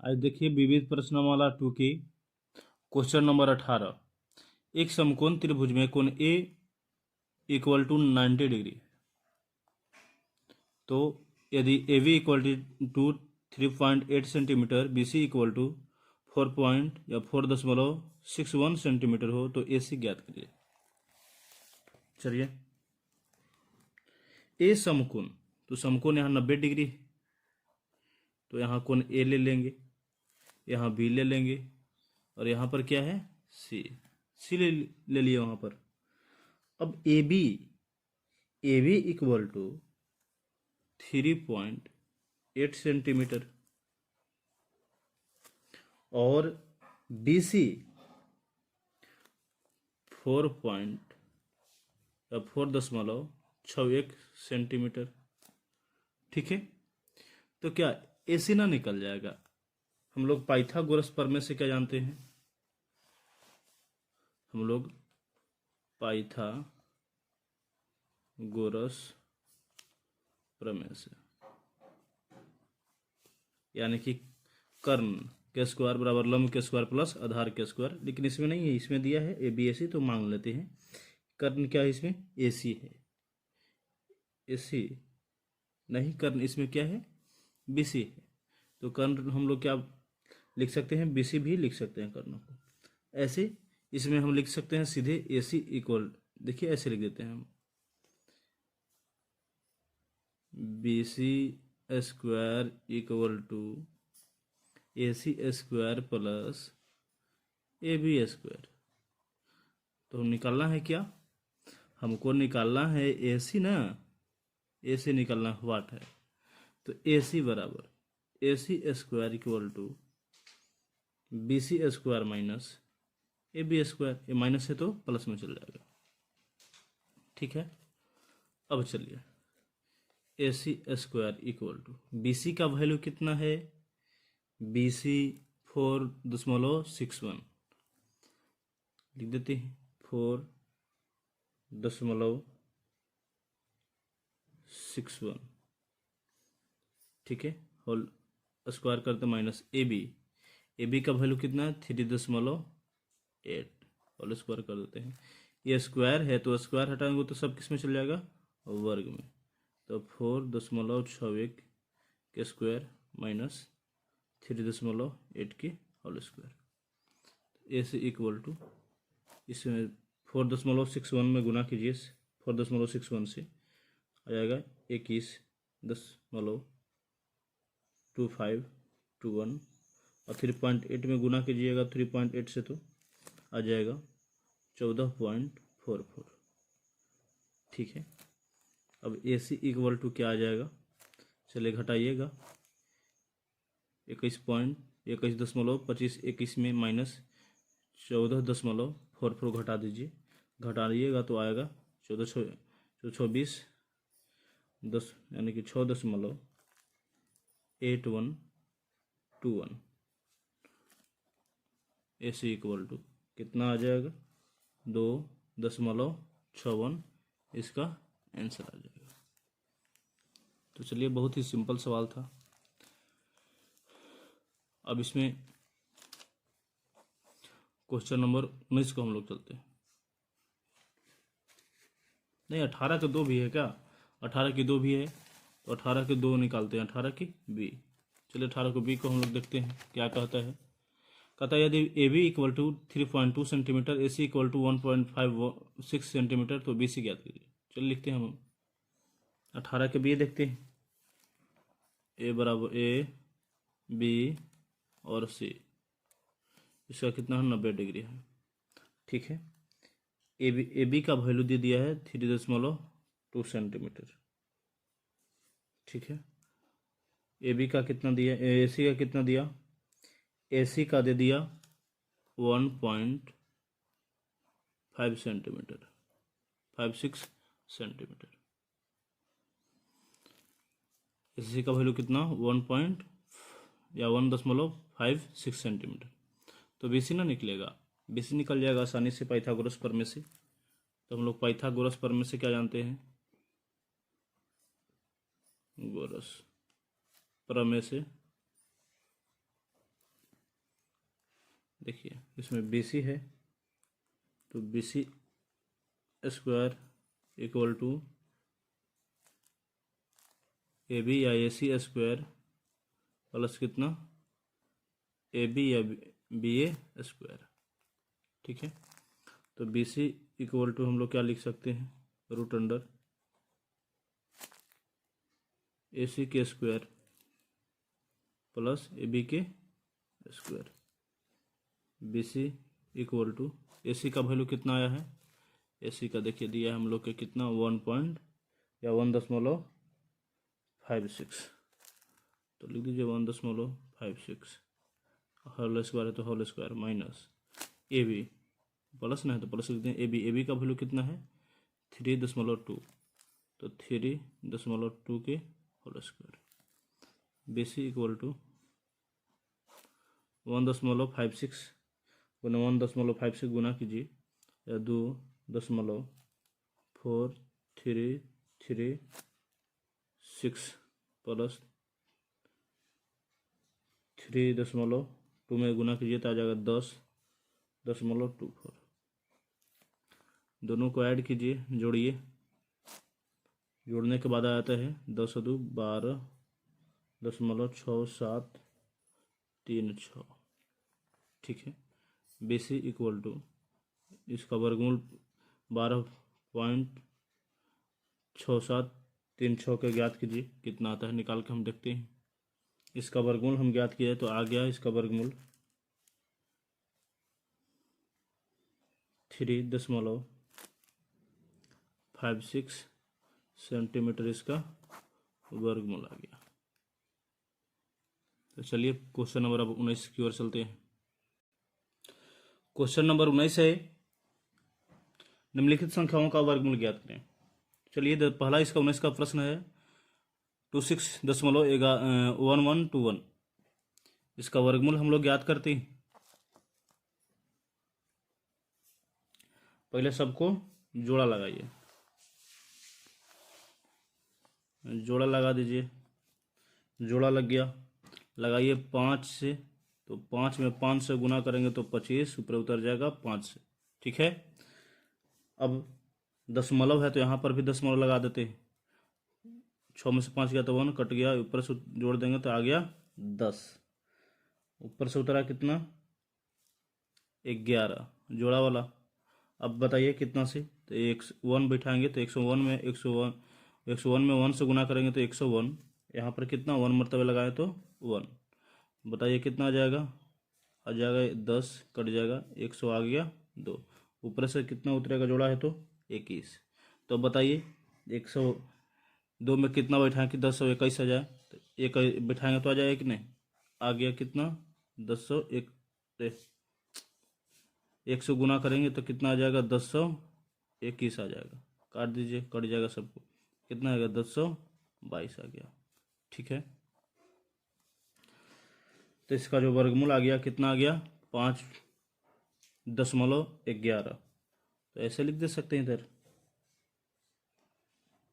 आज देखिए विविध प्रश्नमाला 2 की क्वेश्चन नंबर 18। एक समकोण त्रिभुज में कोण ए इक्वल टू 90 डिग्री। तो यदि A B equal to 3.8 centimetre, B C equal to 4.61 centimetre हो तो ए सी ज्ञात करिए। चलिए, ए समकोण, तो समकोण यहाँ 90 डिग्री, तो यहाँ कोण ए ले लेंगे, यहाँ बी ले लेंगे और यहाँ पर क्या है सी, सी ले लिए वहाँ पर। अब A B equal to 3.8 centimetre और बी सी 4.61 सेंटीमीटर। ठीक है, तो क्या ए सी ना निकल जाएगा? हम लोग पाइथागोरस प्रमेय से क्या जानते हैं? हम लोग पाइथागोरस प्रमेय से, यानी कि कर्ण के स्क्वायर बराबर लंब के स्क्वायर प्लस आधार के स्क्वायर। लेकिन इसमें नहीं है, इसमें दिया है ए बी ए सी, तो मान लेते हैं कर्ण क्या है इसमें ए सी है, ए सी नहीं, कर्ण इसमें क्या है बी सी है। तो कर्ण हम लोग क्या लिख सकते हैं, बी सी भी लिख सकते हैं कर्ण को। ऐसे इसमें हम लिख सकते हैं सीधे ए सी इक्वल, देखिए ऐसे लिख देते हैं हम, B C square equal to A C square plus A B square. तो निकालना है क्या, हमको निकालना है ए सी ना, ए सी निकालना वाट है, तो ए सी बराबर A C square equal to B C square minus A B square. ये माइनस है तो प्लस में चल जाएगा। ठीक है, अब चलिए A C square equal to B C का वैल्यू कितना है, बी सी 4.61 लिख देते हैं, 4.61। ठीक है, होल स्क्वायर करते माइनस ए बी का वैल्यू कितना है 3.8, होल स्क्वायर कर देते हैं। ये स्क्वायर है तो स्क्वायर हटाएंगे तो सब किस में चल जाएगा, वर्ग में। तो 4.61 के स्क्वायर माइनस 3.8 के होल स्क्वायर। ए से इक्वल टू इसमें 4.61 में गुना कीजिए, 4.61 से आ जाएगा 21.2521 और 3.8 में गुना कीजिएगा 3.8 से तो आ जाएगा 14.44। ठीक है, अब ए सी इक्वल टू क्या आ जाएगा, चलिए घटाइएगा 21.25 में माइनस 14.44 घटा दीजिए, घटाइएगा तो आएगा 24 10 यानी कि 6.8121। ए सी इक्वल टू कितना आ जाएगा 2.61, इसका आंसर आ जाएगा। तो चलिए, बहुत ही सिंपल सवाल था। अब इसमें क्वेश्चन नंबर 19 को हम लोग चलते हैं। नहीं, 18 के 2 भी है क्या, 18 की 2 भी है तो 18 के 2 निकालते हैं, 18 की बी। चलिए 18 को बी को हम लोग देखते हैं क्या कहता है। कहता है यदि A B equal to 3.2 centimetre, A C equal to 1.56 centimetre, तो बी सी ज्ञात कीजिए। चलिए लिखते हैं हम 18 के बी देखते हैं। ए बराबर ए बी और सी, इसका कितना है 90 डिग्री है। ठीक है, ए बी का वैल्यू दे दिया है 3.2 सेंटीमीटर। ठीक है, ए बी का कितना दिया, ए सी का कितना दिया, ए सी का दे दिया 1.5 सेंटीमीटर, 56 सेंटीमीटर। ए सी का वैल्यू कितना 1.56 सेंटीमीटर। तो बी सी ना निकलेगा, बी सी निकल जाएगा आसानी से पाइथागोरस प्रमेय से। तो हम लोग पाइथागोरस प्रमेय से क्या जानते हैं, गोरस प्रमेय से देखिए इसमें BC है तो BC square equal to AB या AC स्क्वायर प्लस कितना AB या BA स्क्वायर। ठीक है, तो BC इक्वल टू हम लोग क्या लिख सकते हैं, रूट अंडर AC के स्क्वायर प्लस AB के square. BC equal to AC का वैल्यू कितना आया है, AC का देखिए दिया है हम लोग के कितना 1.56, तो लिख दीजिए 1.56 होल स्क्वायर है तो whole square minus AB plus ना है तो प्लस लिखते हैं AB का वैल्यू कितना है 3.2, तो 3.2 के whole square. BC equal to 1.56 गुना 1.56 गुना कीजिए या 2.4336 प्लस 3.2 में गुना कीजिए तो आ जाएगा 10.24। दोनों को ऐड कीजिए, जोड़िए, जोड़ने के बाद आता है 10 और 2 12.6736। ठीक है, BC इक्वल टू इसका वर्गमूल 12.6736 के ज्ञात कीजिए, कितना आता है निकाल के हम देखते हैं। इसका वर्गमूल हम ज्ञात किया तो आ गया इसका वर्गमूल 3.56 सेंटीमीटर इसका वर्गमूल आ गया। तो चलिए क्वेश्चन नंबर अब 19 की ओर चलते हैं। क्वेश्चन नंबर 19 है निम्नलिखित संख्याओं का वर्गमूल ज्ञात करें। चलिए पहला इसका 19 का प्रश्न है 26.1121। इसका वर्गमूल हम लोग ज्ञात करते हैं। पहले सबको जोड़ा लगाइए, जोड़ा लगा दीजिए, जोड़ा लग गया, लगाइए 5 से, तो 5 में 5 से गुना करेंगे तो 25 ऊपर उतर जाएगा 5 से। ठीक है, अब दशमलव है तो यहाँ पर भी दशमलव लगा देते हैं। 6 में से 5 गया तो 1 कट गया, ऊपर से जोड़ देंगे तो आ गया 10, ऊपर से उतरा कितना 11 जोड़ा वाला। अब बताइए कितना से, तो 1 बैठाएंगे तो 101 में 1 से गुना करेंगे तो 101, यहाँ पर कितना 1 मरतबे लगाए तो 1। बताइए कितना आ जाएगा, आ जाएगा 10 कट जाएगा 100 आ गया 2, ऊपर से कितना उतरेगा जोड़ा है तो 21। तो बताइए 102 में कितना बैठाएं कि 1021 आ जाए, तो एक बैठाएंगे तो आ जाएगा कि नहीं, आ गया कितना 1001, 100 गुना करेंगे तो कितना आ जाएगा 1021 आ जाएगा, काट दीजिए कट जाएगा सबको, कितना आएगा 1022 आ गया। ठीक है, तो इसका जो वर्गमूल आ गया कितना आ गया 5.11। तो ऐसे लिख दे सकते हैं इधर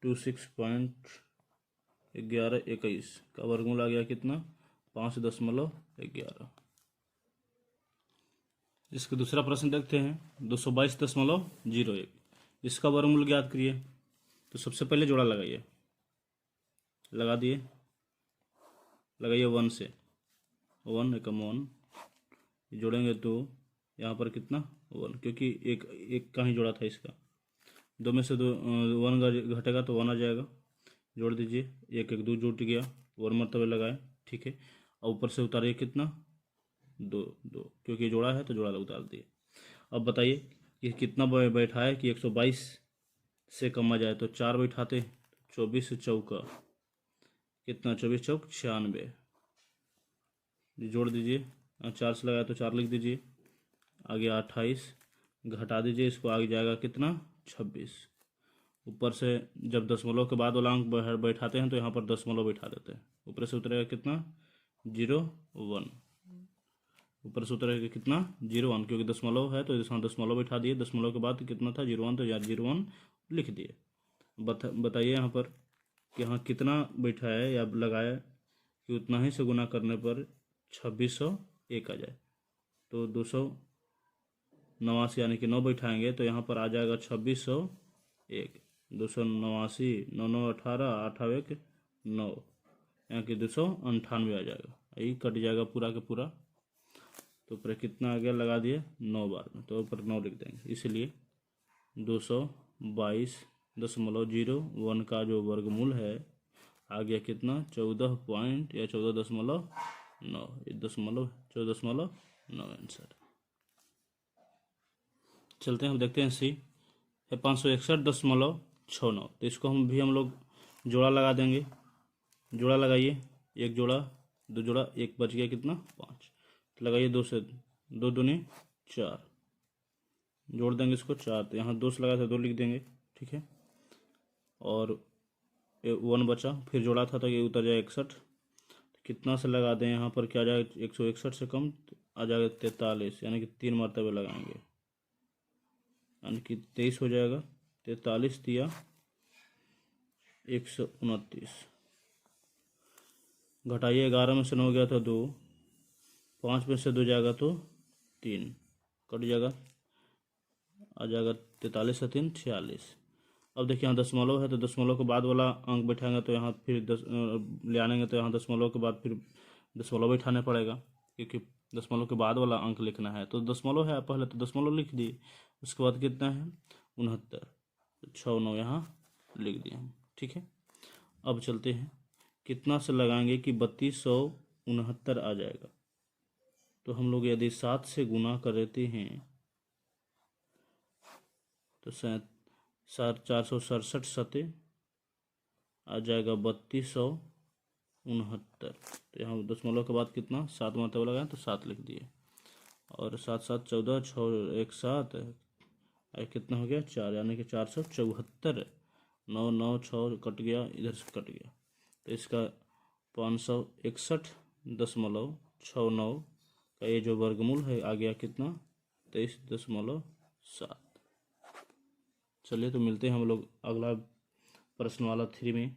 26.1121 का वर्गमूल आ गया कितना 5.11। इसका दूसरा प्रश्न देखते हैं 222.01। इसका वर्गमूल ज्ञात करिए। तो सबसे पहले जोड़ा लगाइए, लगा दिए, लगाइए 1 से, 1 एकम 1 जोड़ेंगे तो यहाँ पर कितना 1, क्योंकि एक का ही जोड़ा था इसका, 2 में से 1 घटेगा तो 1 आ जाएगा, जोड़ दीजिए, 1 1 2 जुट गया, 1 मरतबे लगाए। ठीक है, और ऊपर से उतारिए कितना 2 2, क्योंकि जोड़ा है तो जोड़ा उतार दिए। अब बताइए कि कितना बैठा है कि 122 से कम आ जाए, तो 4 बैठाते, 24 चौका कितना 24 चौक 96, जोड़ दीजिए, 4 से लगाया तो 4 लिख दीजिए, आ गया 28, घटा दीजिए, इसको आगे जाएगा कितना 26। ऊपर से जब दशमलव के बाद वाला अंक बैठाते हैं तो यहाँ पर दशमलव बैठा देते हैं, ऊपर से उतरेगा कितना 01, ऊपर से उतरेगा कितना 01, क्योंकि दशमलव है तो यहाँ दशमलव बैठा दिए, दशमलव के बाद कितना था 01, तो यहाँ 01 लिख दिए। बताइए यहाँ पर कि यहाँ कितना बैठा है या लगाया कि उतना ही से गुना करने पर 2601 आ जाए। तो 289 यानी कि 9 बैठाएंगे तो यहाँ पर आ जाएगा 2601। 289 9 9 18 8 1 9, यहाँ की 298 आ जाएगा। यही कट जाएगा पूरा का पूरा। तो ऊपर कितना आ गया लगा दिए 9 बार में, तो ऊपर 9 लिख देंगे। इसलिए 222.01 का जो वर्गमूल है आ गया कितना 14 पॉइंट या 14.9, ये 14.9 आंसर। चलते हैं, हम देखते हैं सी है 561.69। तो इसको हम लोग जोड़ा लगा देंगे। जोड़ा लगाइए, एक जोड़ा, दो जोड़ा, एक बच गया कितना 5। तो लगाइए 2 से 2 दूनी 4, जोड़ देंगे इसको 4। तो यहाँ 2 से लगा था 2 लिख देंगे, ठीक है। और 1 बचा, फिर जोड़ा था तो ये उतर जाए 61। तो कितना से लगा दें यहाँ पर, क्या आ जाएगा 161 से कम तो आ जाएगा 43, यानी कि 3 मरतबे लगाएंगे, यानी कि 23 हो जाएगा। 43 दिया 129, घटाइए 11 में से 9 गया था 2, 5 में से 2 जाएगा तो 3, कट जाएगा, आ जाएगा 43 से 3 46। अब देखिए यहाँ दशमलव है तो दशमलव के बाद वाला अंक बैठाएंगे तो यहाँ फिर ले आनेंगे तो यहाँ दशमलव के बाद फिर दशमलव बैठाने पड़ेगा, क्योंकि दशमलव के बाद वाला अंक लिखना है। तो दशमलव है पहले तो दशमलव लिख दिए, उसके बाद कितना है 69, 6 9 यहाँ लिख दिए हम, ठीक है। अब चलते हैं, कितना से लगाएंगे कि 3269 आ जाएगा। तो हम लोग यदि 7 से गुना कर देते हैं तो 467 सते आ जाएगा 3269। तो यहाँ दशमलव के बाद कितना 7 मरतबा लगाए तो 7 लिख दिए, और 7 7 14, 6 1 7, कितना हो गया 4, यानी कि 474। 9 9 6 कट गया, इधर से कट गया, तो इसका 561.69 का ये जो वर्गमूल है आ गया कितना 23.7। चलिए तो मिलते हैं हम लोग अगला प्रश्न वाला 3 में।